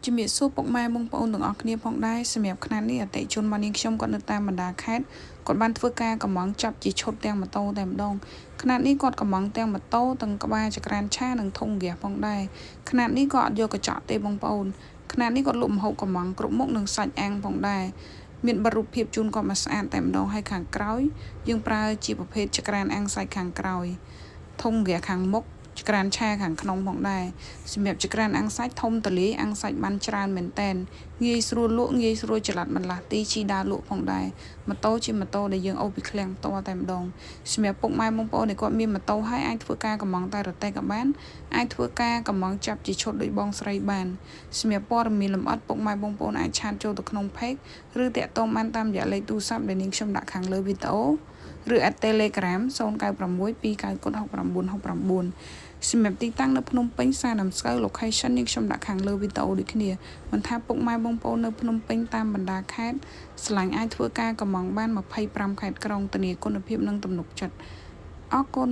ជំរាបសួរពុកម៉ែបងប្អូនទាំងអស់គ្នាផងដែរសម្រាប់ខណៈនេះអតិជនមកនាងខ្ញុំគាត់នៅតាមបណ្ដាខេត្តគាត់បានធ្វើការកំងចាប់ជាឈុតទាំងម៉ូតូតែម្ដងខណៈនេះគាត់កំងទាំងម៉ូតូទាំងក្បាលចក្រានឆានិងធុងហ្គាសផងដែរខណៈនេះគាត់អត់យកកញ្ចក់ទេបងប្អូនខណៈនេះគាត់លក់ម្ហូបកំងគ្រប់មុខនិងសាច់អាំងផងដែរមានបទរូបភាពជូនគាត់មកស្អាតតែម្ដងហើយខាងក្រោយយើងប្រើជាប្រភេទចក្រានអាំងសាច់ខាងក្រោយធុងហ្គាសខាងមុខចក្រានឆាខាងក្នុងផងដែរសម្រាប់ចក្រានអាំងសាច់ធំតលាយអាំងសាច់បានច្រើនមែនតែនងាយស្រួលលក់ងាយស្រួលចល័តបន្លាស់ទីជីដើរលក់ផងដែរម៉ូតូជាម៉ូតូដែលយើងអូសពីឃ្លាំងផ្ទាល់តែម្ដងសម្រាប់ពុកម៉ែបងប្អូនដែលគាត់មានម៉ូតូហើយអាចធ្វើការកំងតែរទេះក៏បានអាចធ្វើការកំងចាប់ជាឈុតដូចបងស្រីបានសម្រាប់ព័ត៌មានលម្អិតពុកម៉ែបងប្អូនអាចឆាតចូលទៅក្នុង page ឬតាក់ទងបានតាមរយៈលេខទូរស័ព្ទដែលនាងខ្ញុំដាក់ខាងលើវីដេអូឬ Telegram 0962296969សម្រាប់ទីតាំងនៅភ្នំពេញសាណាំស្កៅ location នេះខ្ញុំដាក់ខាងលើវីដេអូដូចគ្នាមិនថាពុកម៉ែបងប្អូននៅភ្នំពេញតាមបណ្ដាខេត្តស្រឡាញ់អាចធ្វើការកំងបាន25ខេត្តក្រុងធានាគុណភាពនិងទំនុកចិត្តអរគុណ